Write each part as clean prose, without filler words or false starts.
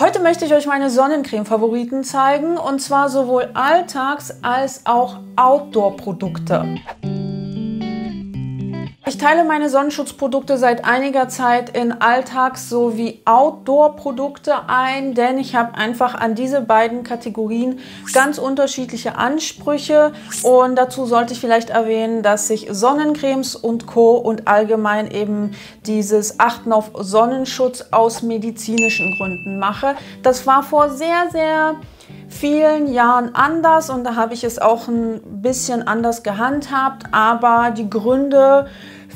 Heute möchte ich euch meine Sonnencreme-Favoriten zeigen, und zwar sowohl Alltags- als auch Outdoor-Produkte. Ich teile meine Sonnenschutzprodukte seit einiger Zeit in Alltags- sowie Outdoor-Produkte ein, denn ich habe einfach an diese beiden Kategorien ganz unterschiedliche Ansprüche, und dazu sollte ich vielleicht erwähnen, dass ich Sonnencremes und Co. und allgemein eben dieses Achten auf Sonnenschutz aus medizinischen Gründen mache. Das war vor sehr vielen Jahren anders, und da habe ich es auch ein bisschen anders gehandhabt, aber die Gründe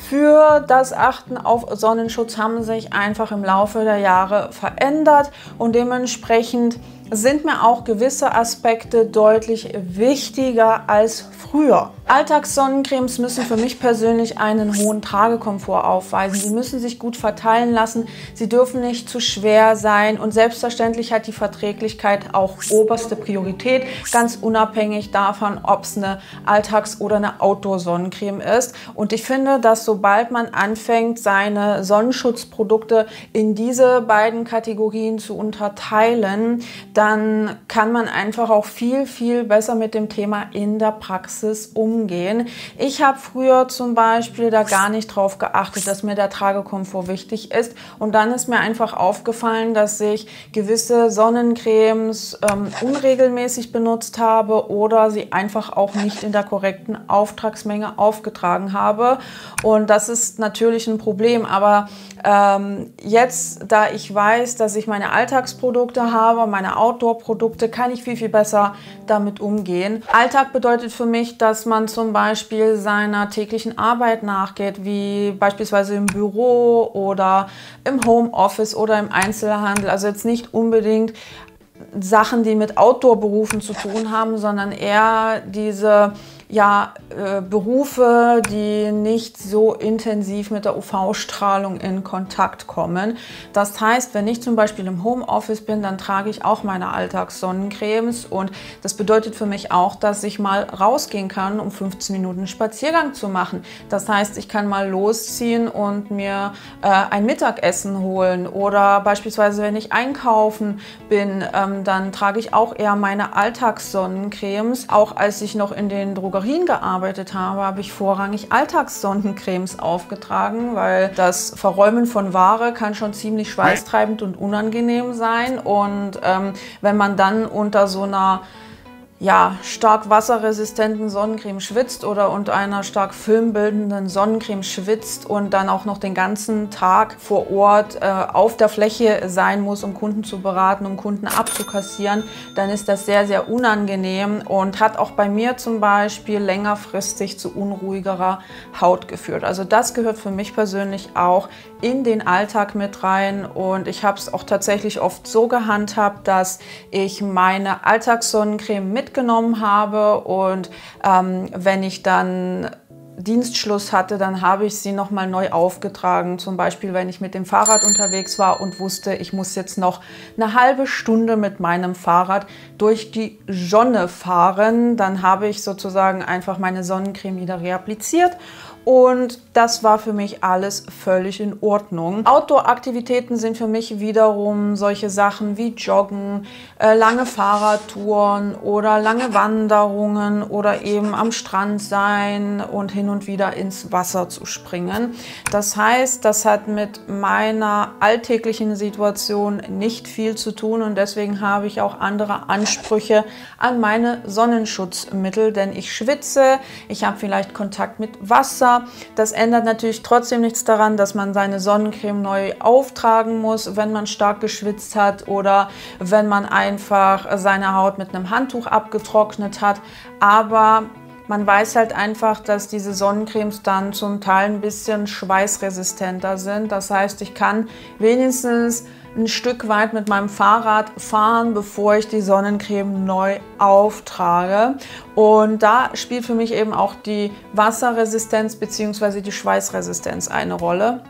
für das Achten auf Sonnenschutz haben sich einfach im Laufe der Jahre verändert, und dementsprechend sind mir auch gewisse Aspekte deutlich wichtiger als früher. Alltagssonnencremes müssen für mich persönlich einen hohen Tragekomfort aufweisen. Sie müssen sich gut verteilen lassen, sie dürfen nicht zu schwer sein, und selbstverständlich hat die Verträglichkeit auch oberste Priorität, ganz unabhängig davon, ob es eine Alltags- oder eine Outdoor-Sonnencreme ist. Und ich finde, dass sobald man anfängt, seine Sonnenschutzprodukte in diese beiden Kategorien zu unterteilen, dann kann man einfach auch viel besser mit dem Thema in der Praxis umgehen. Ich habe früher zum Beispiel da gar nicht drauf geachtet, dass mir der Tragekomfort wichtig ist, und dann ist mir einfach aufgefallen, dass ich gewisse Sonnencremes unregelmäßig benutzt habe oder sie einfach auch nicht in der korrekten Auftragsmenge aufgetragen habe, und das ist natürlich ein Problem. Aber jetzt, da ich weiß, dass ich meine Alltagsprodukte habe, meine Outdoor-Produkte, kann ich viel besser damit umgehen. Alltag bedeutet für mich, dass man zum Beispiel seiner täglichen Arbeit nachgeht, wie beispielsweise im Büro oder im Homeoffice oder im Einzelhandel. Also jetzt nicht unbedingt Sachen, die mit Outdoor-Berufen zu tun haben, sondern eher diese Berufe, die nicht so intensiv mit der UV-Strahlung in Kontakt kommen. Das heißt, wenn ich zum Beispiel im Homeoffice bin, dann trage ich auch meine Alltagssonnencremes, und das bedeutet für mich auch, dass ich mal rausgehen kann, um 15 Minuten Spaziergang zu machen. Das heißt, ich kann mal losziehen und mir ein Mittagessen holen, oder beispielsweise, wenn ich einkaufen bin, dann trage ich auch eher meine Alltagssonnencremes. Auch als ich noch in den Drogerien gearbeitet habe, habe ich vorrangig Alltagssonnencremes aufgetragen, weil das Verräumen von Ware kann schon ziemlich schweißtreibend und unangenehm sein, und wenn man dann unter so einer stark wasserresistenten Sonnencreme schwitzt oder unter einer stark filmbildenden Sonnencreme schwitzt und dann auch noch den ganzen Tag vor Ort auf der Fläche sein muss, um Kunden zu beraten, um Kunden abzukassieren, dann ist das sehr unangenehm und hat auch bei mir zum Beispiel längerfristig zu unruhigerer Haut geführt. Also das gehört für mich persönlich auch in den Alltag mit rein, und ich habe es auch tatsächlich oft so gehandhabt, dass ich meine Alltagssonnencreme mitgenommen habe, und wenn ich dann Dienstschluss hatte, dann habe ich sie nochmal neu aufgetragen. Zum Beispiel, wenn ich mit dem Fahrrad unterwegs war und wusste, ich muss jetzt noch eine halbe Stunde mit meinem Fahrrad durch die Sonne fahren, dann habe ich sozusagen einfach meine Sonnencreme wieder reappliziert. Und das war für mich alles völlig in Ordnung. Outdoor-Aktivitäten sind für mich wiederum solche Sachen wie Joggen, lange Fahrradtouren oder lange Wanderungen oder eben am Strand sein und hin und wieder ins Wasser zu springen. Das heißt, das hat mit meiner alltäglichen Situation nicht viel zu tun, und deswegen habe ich auch andere Ansprüche an meine Sonnenschutzmittel, denn ich schwitze, ich habe vielleicht Kontakt mit Wasser. Das ändert natürlich trotzdem nichts daran, dass man seine Sonnencreme neu auftragen muss, wenn man stark geschwitzt hat oder wenn man einfach seine Haut mit einem Handtuch abgetrocknet hat. Aber man weiß halt einfach, dass diese Sonnencremes dann zum Teil ein bisschen schweißresistenter sind. Das heißt, ich kann wenigstens ein Stück weit mit meinem Fahrrad fahren, bevor ich die Sonnencreme neu auftrage. Und da spielt für mich eben auch die Wasserresistenz bzw. die Schweißresistenz eine Rolle,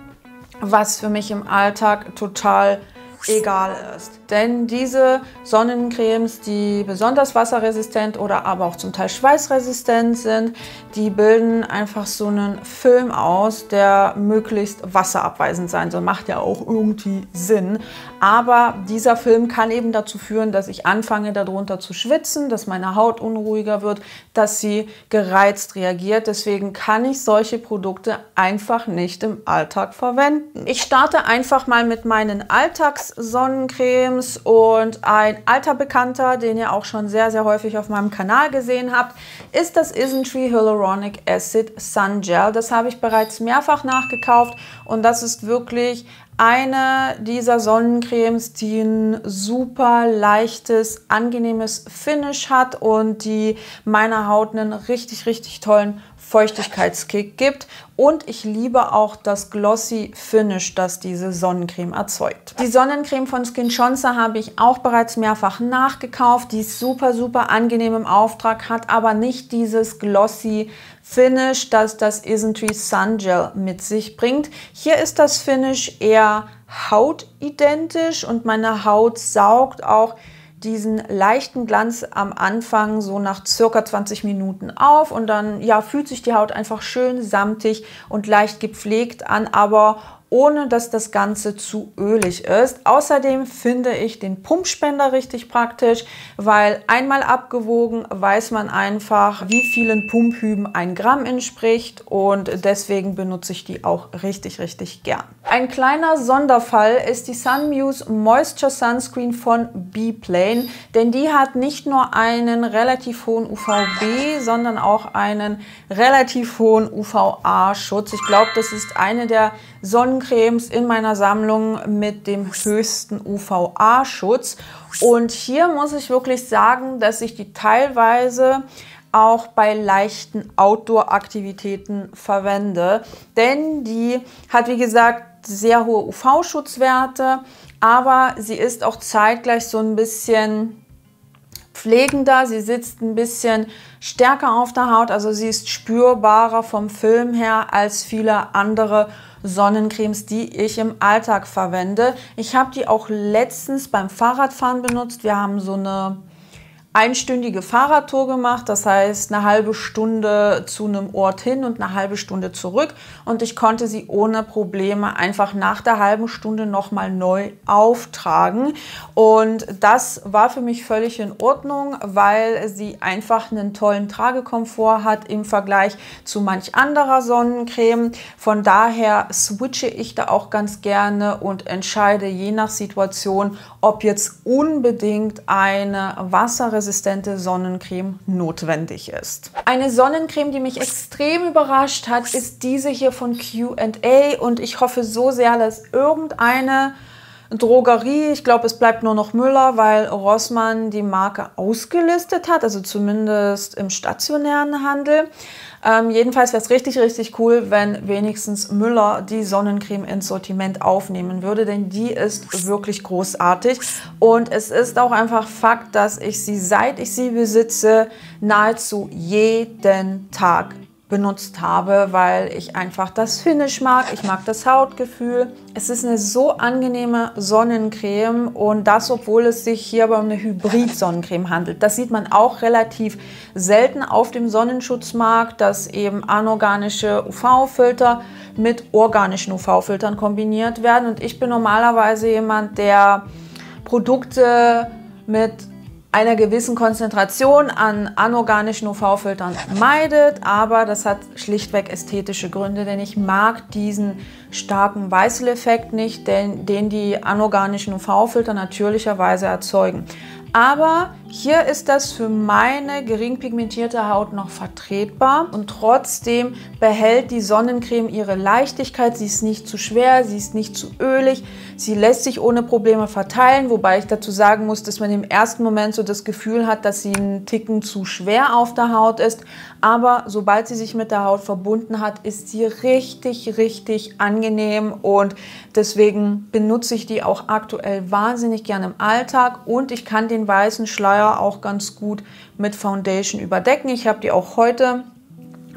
was für mich im Alltag total egal ist. denn diese Sonnencremes, die besonders wasserresistent oder aber auch zum Teil schweißresistent sind, die bilden einfach so einen Film aus, der möglichst wasserabweisend sein soll. Macht ja auch irgendwie Sinn. Aber dieser Film kann eben dazu führen, dass ich anfange darunter zu schwitzen, dass meine Haut unruhiger wird, dass sie gereizt reagiert. Deswegen kann ich solche Produkte einfach nicht im Alltag verwenden. Ich starte einfach mal mit meinen Alltagssonnencremes und ein alter Bekannter, den ihr auch schon sehr, sehr häufig auf meinem Kanal gesehen habt, ist das Isntree Hyaluronic Acid Sun Gel. Das habe ich bereits mehrfach nachgekauft und das ist wirklich eine dieser Sonnencremes, die ein super leichtes, angenehmes Finish hat und die meiner Haut einen richtig, richtig tollen Feuchtigkeitskick gibt. Und ich liebe auch das Glossy Finish, das diese Sonnencreme erzeugt. Die Sonnencreme von SkinChonsa habe ich auch bereits mehrfach nachgekauft. Die ist super, super angenehm im Auftrag, hat aber nicht dieses Glossy Finish, das das Isntree Sun Gel mit sich bringt. Hier ist das Finish eher hautidentisch und meine Haut saugt auch diesen leichten Glanz am Anfang so nach circa 20 Minuten auf und dann ja, fühlt sich die Haut einfach schön samtig und leicht gepflegt an, aber ohne dass das Ganze zu ölig ist. Außerdem finde ich den Pumpspender richtig praktisch, weil einmal abgewogen weiß man einfach, wie vielen Pumphüben 1 Gramm entspricht und deswegen benutze ich die auch richtig, richtig gern. Ein kleiner Sonderfall ist die Sunmuse Moisture Sunscreen von Bplane, denn die hat nicht nur einen relativ hohen UVB, sondern auch einen relativ hohen UVA-Schutz. Ich glaube, das ist eine der Sonnencremes in meiner Sammlung mit dem höchsten UVA-Schutz. Und hier muss ich wirklich sagen, dass ich die teilweise auch bei leichten Outdoor-Aktivitäten verwende. Denn die hat, wie gesagt, sehr hohe UV-Schutzwerte, aber sie ist auch zeitgleich so ein bisschen pflegender, sie sitzt ein bisschen stärker auf der Haut, also sie ist spürbarer vom Film her als viele andere Sonnencremes, die ich im Alltag verwende. Ich habe die auch letztens beim Fahrradfahren benutzt. Wir haben so eine einstündige Fahrradtour gemacht, das heißt eine halbe Stunde zu einem Ort hin und eine halbe Stunde zurück und ich konnte sie ohne Probleme einfach nach der halben Stunde nochmal neu auftragen und das war für mich völlig in Ordnung, weil sie einfach einen tollen Tragekomfort hat im Vergleich zu manch anderer Sonnencreme. Von daher switche ich da auch ganz gerne und entscheide je nach Situation, ob jetzt unbedingt eine wasserresistente Sonnencreme notwendig ist. Eine Sonnencreme, die mich extrem überrascht hat, ist diese hier von Q&A und ich hoffe so sehr, dass irgendeine Drogerie, ich glaube, es bleibt nur noch Müller, weil Rossmann die Marke ausgelistet hat, also zumindest im stationären Handel. Jedenfalls wäre es richtig, richtig cool, wenn wenigstens Müller die Sonnencreme ins Sortiment aufnehmen würde, denn die ist wirklich großartig. Und es ist auch einfach Fakt, dass ich sie, seit ich sie besitze, nahezu jeden Tag benutzt habe, weil ich einfach das Finish mag, ich mag das Hautgefühl. Es ist eine so angenehme Sonnencreme und das, obwohl es sich hier um eine Hybrid-Sonnencreme handelt. Das sieht man auch relativ selten auf dem Sonnenschutzmarkt, dass eben anorganische UV-Filter mit organischen UV-Filtern kombiniert werden. Und ich bin normalerweise jemand, der Produkte mit einer gewissen Konzentration an anorganischen UV-Filtern meidet, aber das hat schlichtweg ästhetische Gründe, denn ich mag diesen starken Weißel-Effekt nicht, den die anorganischen UV-Filter natürlicherweise erzeugen. Aber hier ist das für meine gering pigmentierte Haut noch vertretbar und trotzdem behält die Sonnencreme ihre Leichtigkeit. Sie ist nicht zu schwer, sie ist nicht zu ölig, sie lässt sich ohne Probleme verteilen, wobei ich dazu sagen muss, dass man im ersten Moment so das Gefühl hat, dass sie einen Ticken zu schwer auf der Haut ist. Aber sobald sie sich mit der Haut verbunden hat, ist sie richtig, richtig angenehm und deswegen benutze ich die auch aktuell wahnsinnig gerne im Alltag und ich kann den weißen Schleier auch ganz gut mit Foundation überdecken. Ich habe die auch heute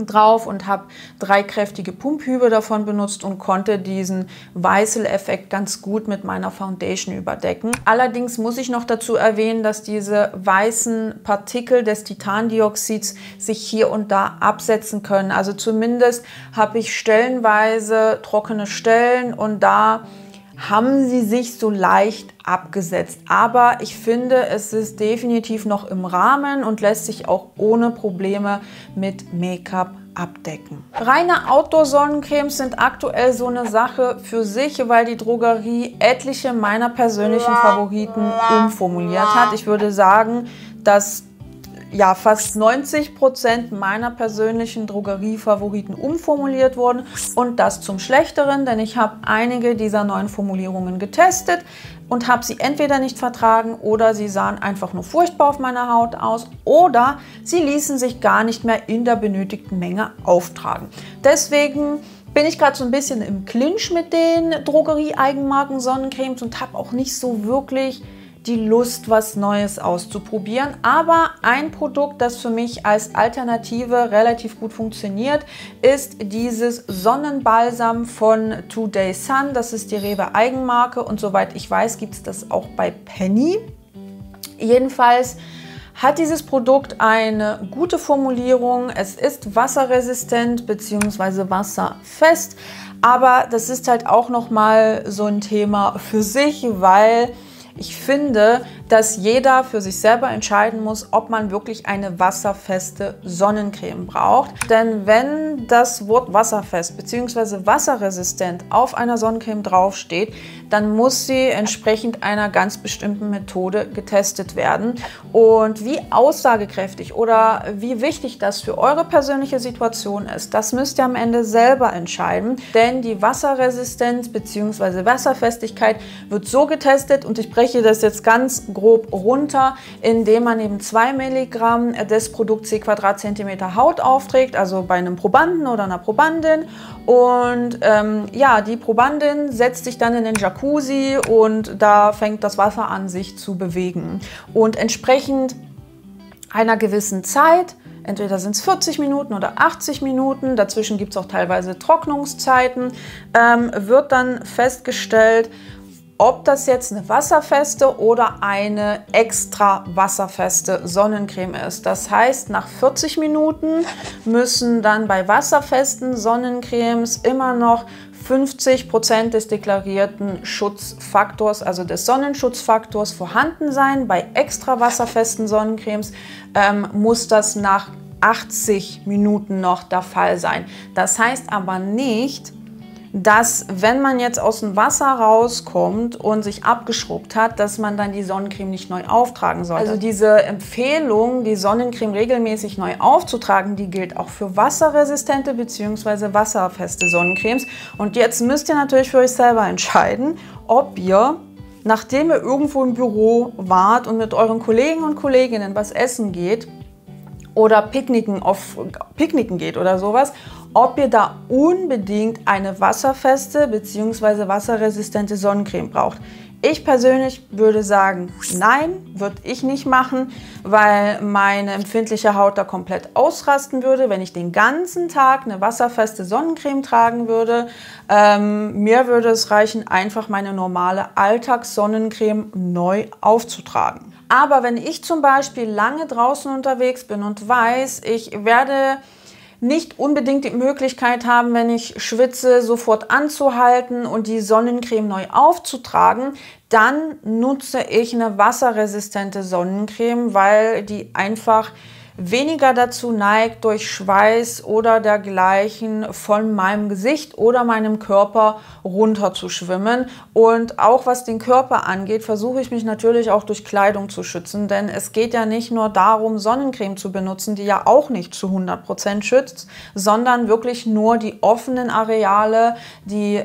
drauf und habe 3 kräftige Pumphübe davon benutzt und konnte diesen Weißel-Effekt ganz gut mit meiner Foundation überdecken. Allerdings muss ich noch dazu erwähnen, dass diese weißen Partikel des Titandioxids sich hier und da absetzen können. Also zumindest habe ich stellenweise trockene Stellen und da haben sie sich so leicht abgesetzt. Aber ich finde, es ist definitiv noch im Rahmen und lässt sich auch ohne Probleme mit Make-up abdecken. Reine Outdoor-Sonnencremes sind aktuell so eine Sache für sich, weil die Drogerie etliche meiner persönlichen Favoriten umformuliert hat. Ich würde sagen, dass ja, fast 90% meiner persönlichen Drogeriefavoriten umformuliert wurden und das zum Schlechteren, denn ich habe einige dieser neuen Formulierungen getestet und habe sie entweder nicht vertragen oder sie sahen einfach nur furchtbar auf meiner Haut aus oder sie ließen sich gar nicht mehr in der benötigten Menge auftragen. Deswegen bin ich gerade so ein bisschen im Clinch mit den Drogerie-Eigenmarken Sonnencremes und habe auch nicht so wirklich die Lust, was Neues auszuprobieren. Aber ein Produkt, das für mich als Alternative relativ gut funktioniert, ist dieses Sonnenbalsam von Today Sun. Das ist die Rewe Eigenmarke und soweit ich weiß, gibt es das auch bei Penny. Jedenfalls hat dieses Produkt eine gute Formulierung. Es ist wasserresistent bzw. wasserfest, aber das ist halt auch nochmal so ein Thema für sich, weil ich finde, dass jeder für sich selber entscheiden muss, ob man wirklich eine wasserfeste Sonnencreme braucht. Denn wenn das Wort wasserfest bzw. wasserresistent auf einer Sonnencreme draufsteht, dann muss sie entsprechend einer ganz bestimmten Methode getestet werden. Und wie aussagekräftig oder wie wichtig das für eure persönliche Situation ist, das müsst ihr am Ende selber entscheiden. Denn die Wasserresistenz bzw. Wasserfestigkeit wird so getestet und ich breche das jetzt ganz grob runter, indem man eben 2 Milligramm des Produkts je Quadratzentimeter Haut aufträgt, also bei einem Probanden oder einer Probandin. Und ja, die Probandin setzt sich dann in den Jacuzzi und da fängt das Wasser an, sich zu bewegen. Und entsprechend einer gewissen Zeit, entweder sind es 40 Minuten oder 80 Minuten, dazwischen gibt es auch teilweise Trocknungszeiten, wird dann festgestellt, ob das jetzt eine wasserfeste oder eine extra wasserfeste Sonnencreme ist. Das heißt, nach 40 Minuten müssen dann bei wasserfesten Sonnencremes immer noch 50% des deklarierten Schutzfaktors, also des Sonnenschutzfaktors, vorhanden sein. Bei extra wasserfesten Sonnencremes muss das nach 80 Minuten noch der Fall sein. Das heißt aber nicht, dass wenn man jetzt aus dem Wasser rauskommt und sich abgeschrubbt hat, dass man dann die Sonnencreme nicht neu auftragen sollte. Also diese Empfehlung, die Sonnencreme regelmäßig neu aufzutragen, die gilt auch für wasserresistente bzw. wasserfeste Sonnencremes. Und jetzt müsst ihr natürlich für euch selber entscheiden, ob ihr, nachdem ihr irgendwo im Büro wart und mit euren Kollegen und Kolleginnen was essen geht oder Picknicken geht oder sowas, ob ihr da unbedingt eine wasserfeste bzw. wasserresistente Sonnencreme braucht. Ich persönlich würde sagen, nein, würde ich nicht machen, weil meine empfindliche Haut da komplett ausrasten würde, wenn ich den ganzen Tag eine wasserfeste Sonnencreme tragen würde. Mir würde es reichen, einfach meine normale Alltagssonnencreme neu aufzutragen. Aber wenn ich zum Beispiel lange draußen unterwegs bin und weiß, ich werde nicht unbedingt die Möglichkeit haben, wenn ich schwitze, sofort anzuhalten und die Sonnencreme neu aufzutragen, dann nutze ich eine wasserresistente Sonnencreme, weil die einfach weniger dazu neigt, durch Schweiß oder dergleichen von meinem Gesicht oder meinem Körper runter zu schwimmen. Und auch was den Körper angeht, versuche ich mich natürlich auch durch Kleidung zu schützen, denn es geht ja nicht nur darum, Sonnencreme zu benutzen, die ja auch nicht zu 100% schützt, sondern wirklich nur die offenen Areale, die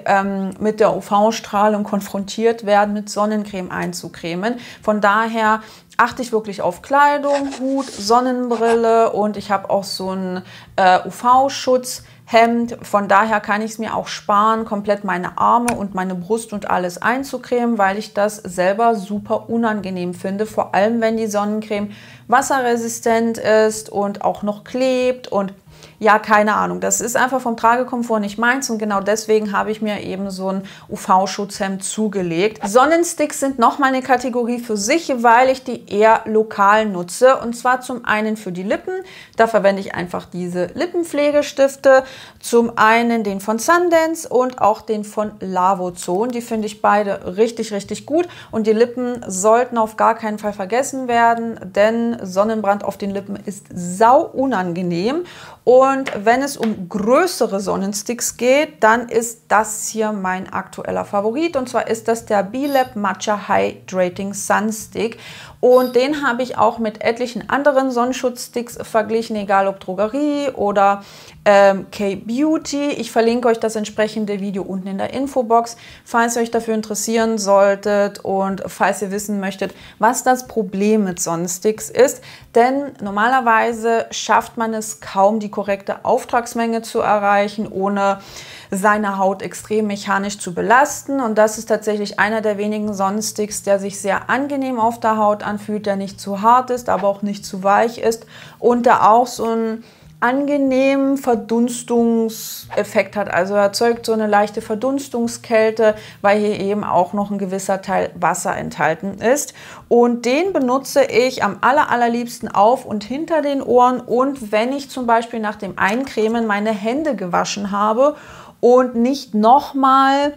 mit der UV-Strahlung konfrontiert werden, mit Sonnencreme einzucremen. Von daher achte ich wirklich auf Kleidung, Hut, Sonnenbrille und ich habe auch so ein UV-Schutzhemd. Von daher kann ich es mir auch sparen, komplett meine Arme und meine Brust und alles einzucremen, weil ich das selber super unangenehm finde. Vor allem, wenn die Sonnencreme wasserresistent ist und auch noch klebt und ja, keine Ahnung. Das ist einfach vom Tragekomfort nicht meins und genau deswegen habe ich mir eben so ein UV-Schutzhemd zugelegt. Sonnensticks sind nochmal eine Kategorie für sich, weil ich die eher lokal nutze. Und zwar zum einen für die Lippen. Da verwende ich einfach diese Lippenpflegestifte. Zum einen den von Sundance und auch den von Lavozone. Die finde ich beide richtig, richtig gut. Und die Lippen sollten auf gar keinen Fall vergessen werden, denn Sonnenbrand auf den Lippen ist sau unangenehm. Und wenn es um größere Sonnensticks geht, dann ist das hier mein aktueller Favorit. Und zwar ist das der B-Lab Matcha Hydrating Sun Stick. Und den habe ich auch mit etlichen anderen Sonnenschutzsticks verglichen, egal ob Drogerie oder K-Beauty. Ich verlinke euch das entsprechende Video unten in der Infobox, falls ihr euch dafür interessieren solltet und falls ihr wissen möchtet, was das Problem mit Sonnensticks ist. Denn normalerweise schafft man es kaum, die korrekte Auftragsmenge zu erreichen, ohne seine Haut extrem mechanisch zu belasten. Und das ist tatsächlich einer der wenigen Sonnensticks, der sich sehr angenehm auf der Haut anfühlt, der nicht zu hart ist, aber auch nicht zu weich ist und der auch so einen angenehmen Verdunstungseffekt hat. Also er erzeugt so eine leichte Verdunstungskälte, weil hier eben auch noch ein gewisser Teil Wasser enthalten ist. Und den benutze ich am allerliebsten auf und hinter den Ohren und wenn ich zum Beispiel nach dem Eincremen meine Hände gewaschen habe und nicht nochmal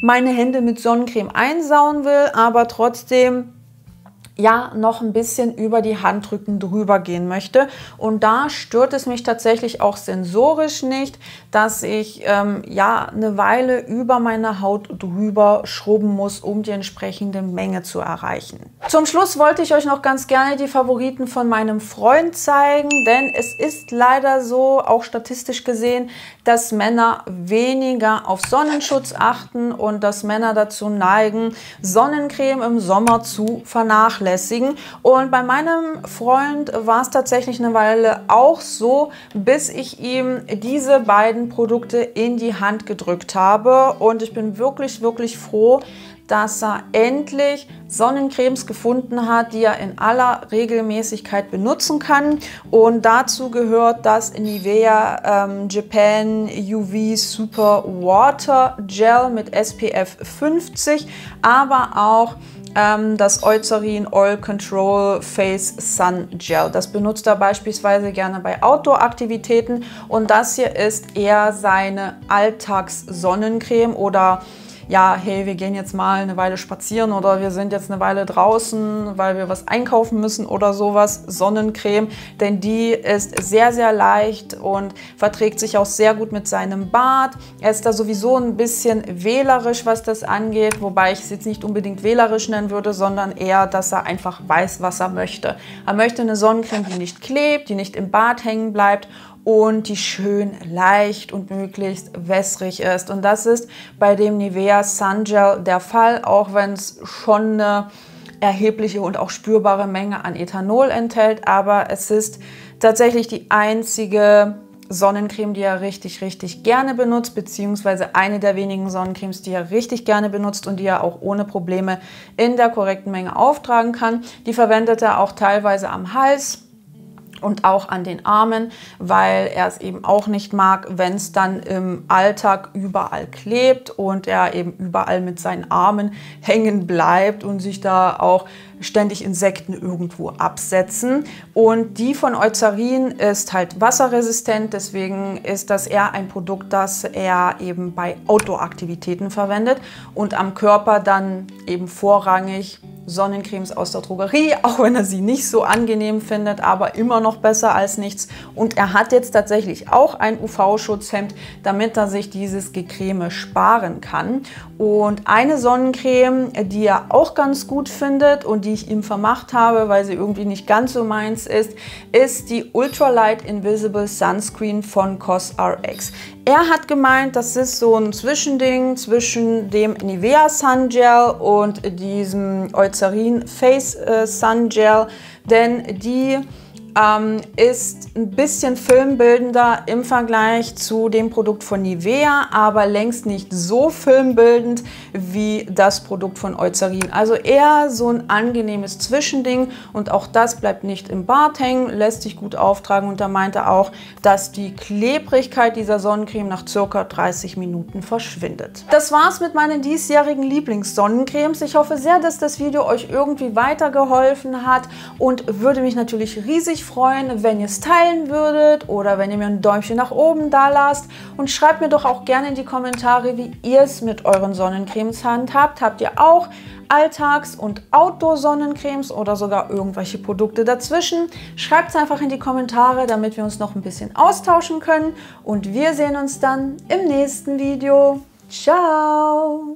meine Hände mit Sonnencreme einsauen will, aber trotzdem ja noch ein bisschen über die Handrücken drüber gehen möchte. Und da stört es mich tatsächlich auch sensorisch nicht, dass ich ja eine Weile über meine Haut drüber schrubben muss, um die entsprechende Menge zu erreichen. Zum Schluss wollte ich euch noch ganz gerne die Favoriten von meinem Freund zeigen, denn es ist leider so, auch statistisch gesehen, dass Männer weniger auf Sonnenschutz achten und dass Männer dazu neigen, Sonnencreme im Sommer zu vernachlässigen. Und bei meinem Freund war es tatsächlich eine Weile auch so, bis ich ihm diese beiden Produkte in die Hand gedrückt habe. Und ich bin wirklich, wirklich froh, dass er endlich Sonnencremes gefunden hat, die er in aller Regelmäßigkeit benutzen kann. Und dazu gehört das Nivea Japan UV Super Water Gel mit SPF 50, aber auch das Eucerin Oil Control Face Sun Gel. Das benutzt er beispielsweise gerne bei Outdoor-Aktivitäten und das hier ist eher seine Alltags-Sonnencreme oder ja, hey, wir gehen jetzt mal eine Weile spazieren oder wir sind jetzt eine Weile draußen, weil wir was einkaufen müssen oder sowas, Sonnencreme, denn die ist sehr, sehr leicht und verträgt sich auch sehr gut mit seinem Bart. Er ist da sowieso ein bisschen wählerisch, was das angeht, wobei ich es jetzt nicht unbedingt wählerisch nennen würde, sondern eher, dass er einfach weiß, was er möchte. Er möchte eine Sonnencreme, die nicht klebt, die nicht im Bart hängen bleibt und die schön leicht und möglichst wässrig ist. Und das ist bei dem Nivea Sun Gel der Fall, auch wenn es schon eine erhebliche und auch spürbare Menge an Ethanol enthält. Aber es ist tatsächlich die einzige Sonnencreme, die er richtig, richtig gerne benutzt, beziehungsweise eine der wenigen Sonnencremes, die er richtig gerne benutzt und die er auch ohne Probleme in der korrekten Menge auftragen kann. Die verwendet er auch teilweise am Hals und auch an den Armen, weil er es eben auch nicht mag, wenn es dann im Alltag überall klebt und er eben überall mit seinen Armen hängen bleibt und sich da auch ständig Insekten irgendwo absetzen. Und die von Eucerin ist halt wasserresistent, deswegen ist das eher ein Produkt, das er eben bei Outdoor-Aktivitäten verwendet und am Körper dann eben vorrangig Sonnencremes aus der Drogerie, auch wenn er sie nicht so angenehm findet, aber immer noch besser als nichts. Und er hat jetzt tatsächlich auch ein UV-Schutzhemd, damit er sich dieses Gecreme sparen kann. Und eine Sonnencreme, die er auch ganz gut findet und die ich ihm vermacht habe, weil sie irgendwie nicht ganz so meins ist die Ultralight Invisible Sunscreen von COSRX. Er hat gemeint, das ist so ein Zwischending zwischen dem Nivea Sun Gel und diesem Eucerin Face Sun Gel, denn die ist ein bisschen filmbildender im Vergleich zu dem Produkt von Nivea, aber längst nicht so filmbildend wie das Produkt von Eucerin. Also eher so ein angenehmes Zwischending und auch das bleibt nicht im Bart hängen, lässt sich gut auftragen und da meinte auch, dass die Klebrigkeit dieser Sonnencreme nach ca. 30 Minuten verschwindet. Das war's mit meinen diesjährigen Lieblingssonnencremes. Ich hoffe sehr, dass das Video euch irgendwie weitergeholfen hat und würde mich natürlich riesig freuen, wenn ihr es teilen würdet oder wenn ihr mir ein Däumchen nach oben da lasst und schreibt mir doch auch gerne in die Kommentare, wie ihr es mit euren Sonnencremes handhabt. Habt ihr auch Alltags- und Outdoor-Sonnencremes oder sogar irgendwelche Produkte dazwischen? Schreibt es einfach in die Kommentare, damit wir uns noch ein bisschen austauschen können und wir sehen uns dann im nächsten Video. Ciao!